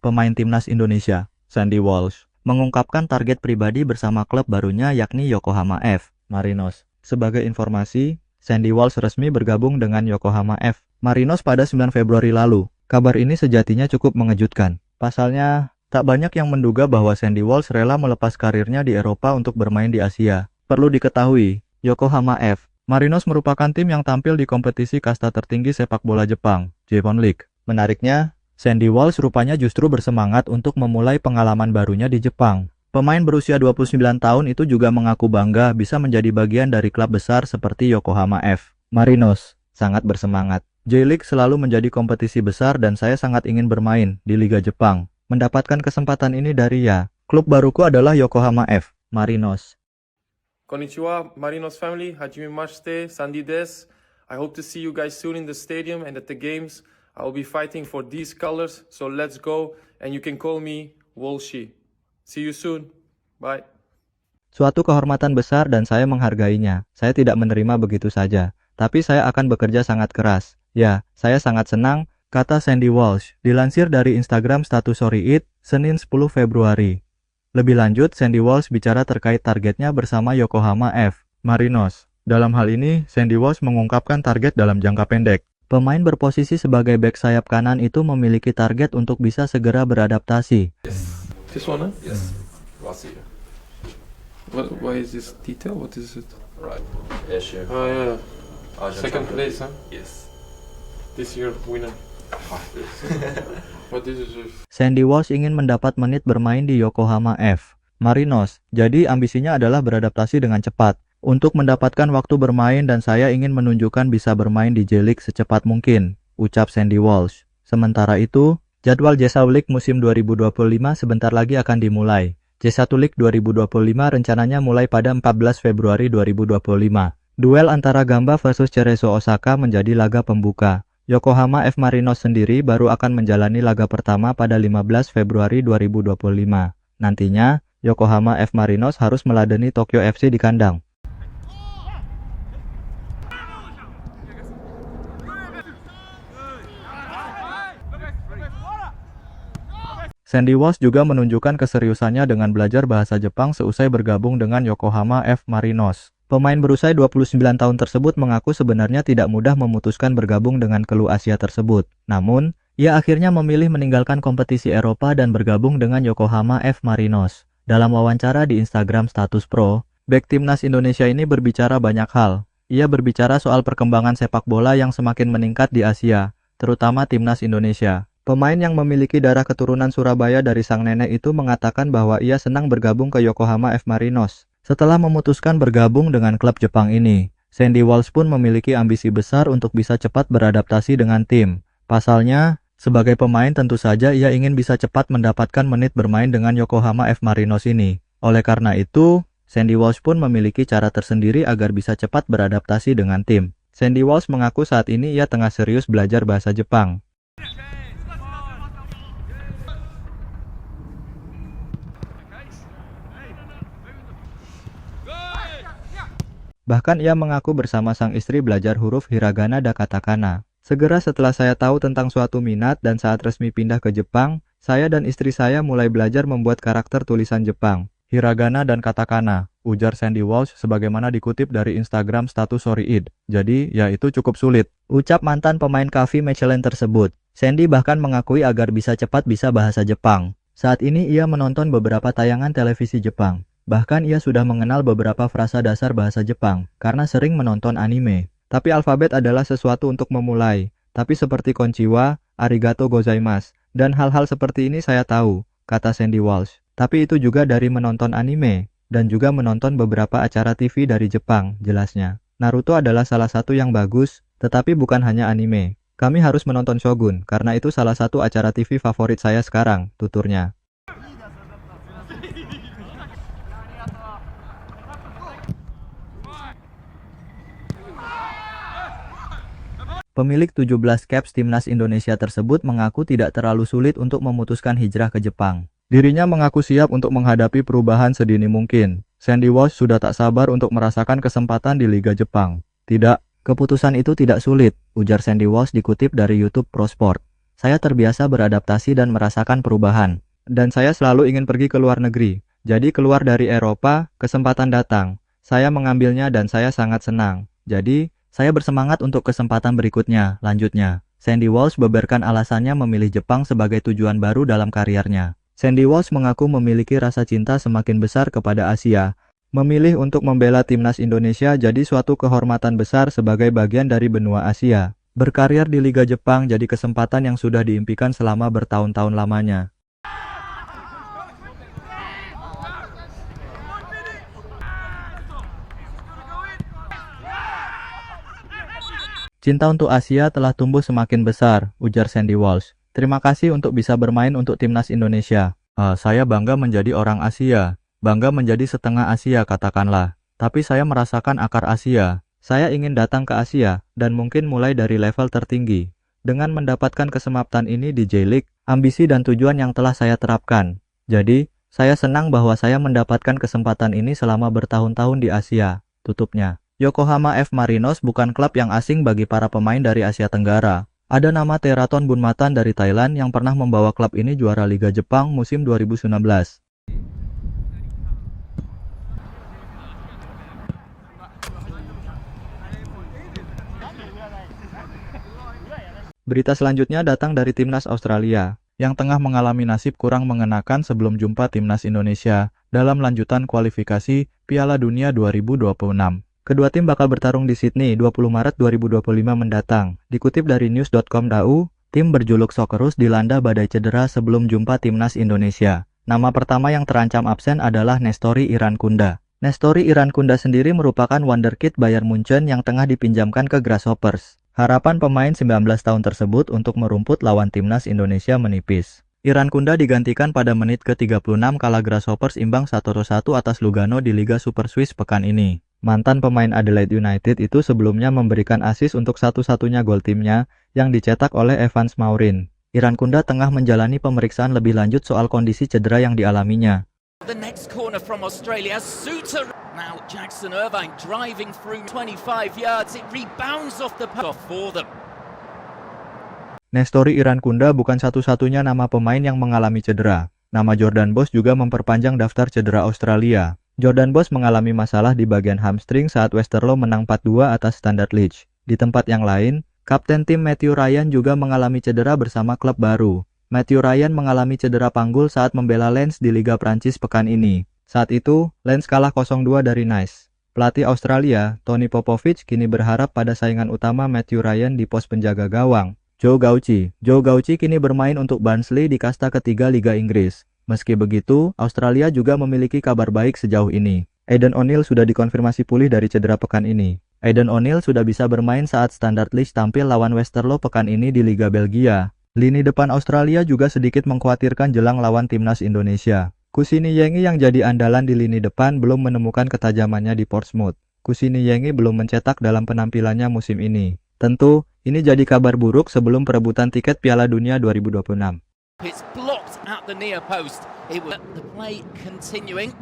Pemain timnas Indonesia, Sandy Walsh, mengungkapkan target pribadi bersama klub barunya yakni Yokohama F. Marinos. Sebagai informasi, Sandy Walsh resmi bergabung dengan Yokohama F. Marinos pada 9 Februari lalu. Kabar ini sejatinya cukup mengejutkan. Pasalnya, tak banyak yang menduga bahwa Sandy Walsh rela melepas karirnya di Eropa untuk bermain di Asia. Perlu diketahui, Yokohama F. Marinos merupakan tim yang tampil di kompetisi kasta tertinggi sepak bola Jepang, Japan League. Menariknya, Sandy Walsh rupanya justru bersemangat untuk memulai pengalaman barunya di Jepang. Pemain berusia 29 tahun itu juga mengaku bangga bisa menjadi bagian dari klub besar seperti Yokohama F. Marinos. Sangat bersemangat. J-League selalu menjadi kompetisi besar dan saya sangat ingin bermain di Liga Jepang. Mendapatkan kesempatan ini dari klub baruku adalah Yokohama F. Marinos. Konnichiwa, Marinos family. Hajime mashite, Sandy desu. I hope to see you guys soon in the stadium and at the games. I will be fighting for these colors, so let's go. And you can call me Walshy. See you soon. Bye. Suatu kehormatan besar dan saya menghargainya. Saya tidak menerima begitu saja, tapi saya akan bekerja sangat keras. Ya, saya sangat senang, kata Sandy Walsh, dilansir dari Instagram status Sorry It, Senin 10 Februari. Lebih lanjut, Sandy Walsh bicara terkait targetnya bersama Yokohama F. Marinos. Dalam hal ini, Sandy Walsh mengungkapkan target dalam jangka pendek. Pemain berposisi sebagai bek sayap kanan itu memiliki target untuk bisa segera beradaptasi. Yes. This one, huh? Yes. Last year. Why is this detail? What is it? Right. Asia. Oh yeah. Argentina. Second place, huh? Yes. This year winner. What is it? Sandy Walsh ingin mendapat menit bermain di Yokohama F. Marinos, jadi ambisinya adalah beradaptasi dengan cepat. Untuk mendapatkan waktu bermain dan saya ingin menunjukkan bisa bermain di J-League secepat mungkin, ucap Sandy Walsh. Sementara itu, jadwal J1 League musim 2025 sebentar lagi akan dimulai. J1 League 2025 rencananya mulai pada 14 Februari 2025. Duel antara Gamba versus Cerezo Osaka menjadi laga pembuka. Yokohama F. Marinos sendiri baru akan menjalani laga pertama pada 15 Februari 2025. Nantinya, Yokohama F. Marinos harus meladeni Tokyo FC di kandang. Sandy Walsh juga menunjukkan keseriusannya dengan belajar bahasa Jepang seusai bergabung dengan Yokohama F. Marinos. Pemain berusia 29 tahun tersebut mengaku sebenarnya tidak mudah memutuskan bergabung dengan klub Asia tersebut. Namun, ia akhirnya memilih meninggalkan kompetisi Eropa dan bergabung dengan Yokohama F. Marinos. Dalam wawancara di Instagram status pro, bek timnas Indonesia ini berbicara banyak hal. Ia berbicara soal perkembangan sepak bola yang semakin meningkat di Asia, terutama timnas Indonesia. Pemain yang memiliki darah keturunan Surabaya dari sang nenek itu mengatakan bahwa ia senang bergabung ke Yokohama F. Marinos. Setelah memutuskan bergabung dengan klub Jepang ini, Sandy Walsh pun memiliki ambisi besar untuk bisa cepat beradaptasi dengan tim. Pasalnya, sebagai pemain tentu saja ia ingin bisa cepat mendapatkan menit bermain dengan Yokohama F. Marinos ini. Oleh karena itu, Sandy Walsh pun memiliki cara tersendiri agar bisa cepat beradaptasi dengan tim. Sandy Walsh mengaku saat ini ia tengah serius belajar bahasa Jepang. Bahkan ia mengaku bersama sang istri belajar huruf hiragana dan katakana. Segera setelah saya tahu tentang suatu minat dan saat resmi pindah ke Jepang, saya dan istri saya mulai belajar membuat karakter tulisan Jepang, hiragana dan katakana, ujar Sandy Walsh sebagaimana dikutip dari Instagram status Sorry It. Jadi, ya itu cukup sulit, ucap mantan pemain KV Mechelen tersebut. Sandy bahkan mengakui agar bisa cepat bisa bahasa Jepang. Saat ini ia menonton beberapa tayangan televisi Jepang. Bahkan ia sudah mengenal beberapa frasa dasar bahasa Jepang, karena sering menonton anime. Tapi alfabet adalah sesuatu untuk memulai. Tapi seperti konnichiwa, arigato gozaimasu, dan hal-hal seperti ini saya tahu, kata Sandy Walsh. Tapi itu juga dari menonton anime, dan juga menonton beberapa acara TV dari Jepang, jelasnya. Naruto adalah salah satu yang bagus, tetapi bukan hanya anime. Kami harus menonton Shogun, karena itu salah satu acara TV favorit saya sekarang, tuturnya. Pemilik 17 caps timnas Indonesia tersebut mengaku tidak terlalu sulit untuk memutuskan hijrah ke Jepang. Dirinya mengaku siap untuk menghadapi perubahan sedini mungkin. Sandy Walsh sudah tak sabar untuk merasakan kesempatan di Liga Jepang. Tidak, Keputusan itu tidak sulit, ujar Sandy Walsh dikutip dari YouTube Pro Sport. Saya terbiasa beradaptasi dan merasakan perubahan. Dan saya selalu ingin pergi ke luar negeri. Jadi keluar dari Eropa, kesempatan datang. Saya mengambilnya dan saya sangat senang. Jadi, saya bersemangat untuk kesempatan berikutnya, lanjutnya. Sandy Walsh beberkan alasannya memilih Jepang sebagai tujuan baru dalam karirnya. Sandy Walsh mengaku memiliki rasa cinta semakin besar kepada Asia. Memilih untuk membela timnas Indonesia jadi suatu kehormatan besar sebagai bagian dari benua Asia. Berkarir di Liga Jepang jadi kesempatan yang sudah diimpikan selama bertahun-tahun lamanya. Cinta untuk Asia telah tumbuh semakin besar, ujar Sandy Walsh. Terima kasih untuk bisa bermain untuk timnas Indonesia. Saya bangga menjadi orang Asia. Bangga menjadi setengah Asia katakanlah. Tapi saya merasakan akar Asia. Saya ingin datang ke Asia, dan mungkin mulai dari level tertinggi. Dengan mendapatkan kesempatan ini di J-League, ambisi dan tujuan yang telah saya terapkan. Jadi, saya senang bahwa saya mendapatkan kesempatan ini selama bertahun-tahun di Asia, tutupnya. Yokohama F. Marinos bukan klub yang asing bagi para pemain dari Asia Tenggara. Ada nama Teraton Bunmatan dari Thailand yang pernah membawa klub ini juara Liga Jepang musim 2019. Berita selanjutnya datang dari timnas Australia, yang tengah mengalami nasib kurang mengenakan sebelum jumpa timnas Indonesia dalam lanjutan kualifikasi Piala Dunia 2026. Kedua tim bakal bertarung di Sydney 20 Maret 2025 mendatang. Dikutip dari news.com.au, tim berjuluk Socceroos dilanda badai cedera sebelum jumpa timnas Indonesia. Nama pertama yang terancam absen adalah Nestori Irankunda. Nestori Irankunda sendiri merupakan wonderkid Bayern Munchen yang tengah dipinjamkan ke Grasshoppers. Harapan pemain 19 tahun tersebut untuk merumput lawan timnas Indonesia menipis. Irankunda digantikan pada menit ke-36 kala Grasshoppers imbang 1-1 atas Lugano di Liga Super Swiss pekan ini. Mantan pemain Adelaide United itu sebelumnya memberikan assist untuk satu-satunya gol timnya yang dicetak oleh Evans Maurin. Irankunda tengah menjalani pemeriksaan lebih lanjut soal kondisi cedera yang dialaminya. The next corner from Australia, Suter. Now Jackson Irvine driving through 25 yards. It rebounds off the post for them. Nestori Irankunda bukan satu-satunya nama pemain yang mengalami cedera. Nama Jordan Boss juga memperpanjang daftar cedera Australia. Jordan Boss mengalami masalah di bagian hamstring saat Westerlo menang 4-2 atas Standard Liège. Di tempat yang lain, kapten tim Matthew Ryan juga mengalami cedera bersama klub baru. Matthew Ryan mengalami cedera panggul saat membela Lens di Liga Prancis pekan ini. Saat itu, Lens kalah 0-2 dari Nice. Pelatih Australia, Tony Popovich, kini berharap pada saingan utama Matthew Ryan di pos penjaga gawang, Joe Gauci. Joe Gauci kini bermain untuk Barnsley di kasta ketiga Liga Inggris. Meski begitu, Australia juga memiliki kabar baik sejauh ini. Aidan O'Neill sudah dikonfirmasi pulih dari cedera pekan ini. Aidan O'Neill sudah bisa bermain saat Standard Liège tampil lawan Westerlo pekan ini di Liga Belgia. Lini depan Australia juga sedikit mengkhawatirkan jelang lawan timnas Indonesia. Kusini Yengi yang jadi andalan di lini depan belum menemukan ketajamannya di Portsmouth. Kusini Yengi belum mencetak dalam penampilannya musim ini. Tentu, ini jadi kabar buruk sebelum perebutan tiket Piala Dunia 2026. It's blocked at the near post. It was the play continuing.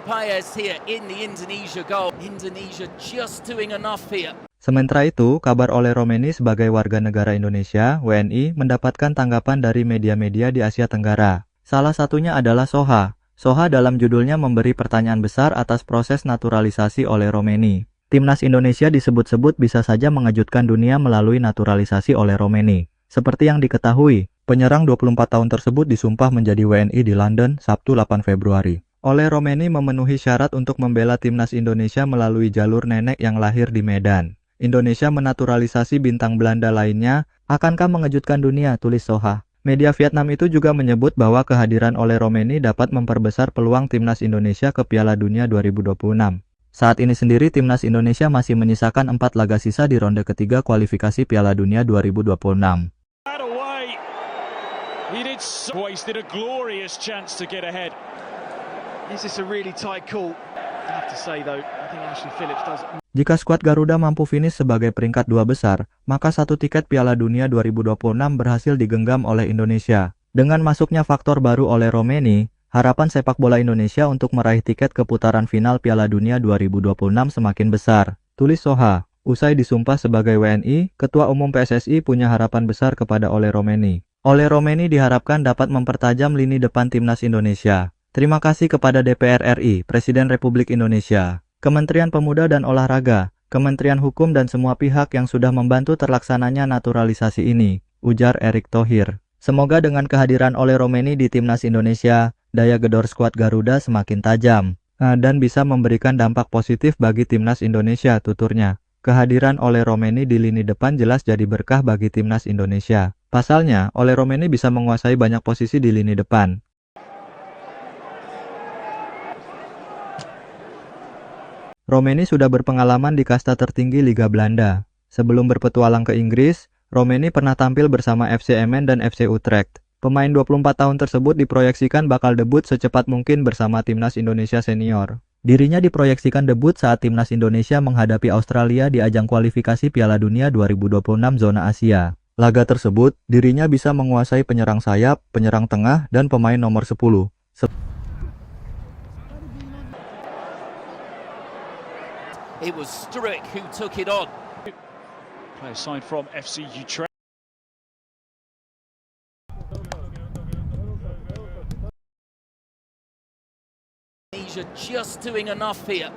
Paez here in the Indonesia goal. Indonesia just doing enough here. Sementara itu, kabar oleh Romeni sebagai warga negara Indonesia, WNI, mendapatkan tanggapan dari media-media di Asia Tenggara. Salah satunya adalah Soha. Soha dalam judulnya memberi pertanyaan besar atas proses naturalisasi oleh Romeni. Timnas Indonesia disebut-sebut bisa saja mengejutkan dunia melalui naturalisasi oleh Romeni. Seperti yang diketahui, penyerang 24 tahun tersebut disumpah menjadi WNI di London, Sabtu 8 Februari. Ole Romeni memenuhi syarat untuk membela timnas Indonesia melalui jalur nenek yang lahir di Medan. Indonesia menaturalisasi bintang Belanda lainnya, akankah mengejutkan dunia, tulis Soha. Media Vietnam itu juga menyebut bahwa kehadiran Ole Romeni dapat memperbesar peluang timnas Indonesia ke Piala Dunia 2026. Saat ini sendiri timnas Indonesia masih menyisakan 4 laga sisa di ronde ketiga kualifikasi Piala Dunia 2026. He did wasted a glorious chance to get ahead. This is a really tight call. I have to say though, I think Ashley Phillips does. Jika skuad Garuda mampu finish sebagai peringkat 2 besar, maka satu tiket Piala Dunia 2026 berhasil digenggam oleh Indonesia. Dengan masuknya faktor baru oleh Romeni, harapan sepak bola Indonesia untuk meraih tiket ke putaran final Piala Dunia 2026 semakin besar, tulis Soha. Usai disumpah sebagai WNI, Ketua Umum PSSI punya harapan besar kepada Ole Romeni. Ole Romeni diharapkan dapat mempertajam lini depan Timnas Indonesia. Terima kasih kepada DPR RI, Presiden Republik Indonesia, Kementerian Pemuda dan Olahraga, Kementerian Hukum dan semua pihak yang sudah membantu terlaksananya naturalisasi ini, ujar Erick Thohir. Semoga dengan kehadiran Ole Romeni di Timnas Indonesia, daya gedor skuad Garuda semakin tajam, dan bisa memberikan dampak positif bagi Timnas Indonesia, tuturnya. Kehadiran Ole Romeni di lini depan jelas jadi berkah bagi Timnas Indonesia. Pasalnya, Ole Romeni bisa menguasai banyak posisi di lini depan. Romeni sudah berpengalaman di kasta tertinggi Liga Belanda. Sebelum berpetualang ke Inggris, Romeni pernah tampil bersama FC Emmen dan FC Utrecht. Pemain 24 tahun tersebut diproyeksikan bakal debut secepat mungkin bersama Timnas Indonesia Senior. Dirinya diproyeksikan debut saat Timnas Indonesia menghadapi Australia di ajang kualifikasi Piala Dunia 2026 zona Asia. Laga tersebut, dirinya bisa menguasai penyerang sayap, penyerang tengah, dan pemain nomor 10. It was Struijk who took it on. Player signed from FC Utrecht. Indonesia just doing enough here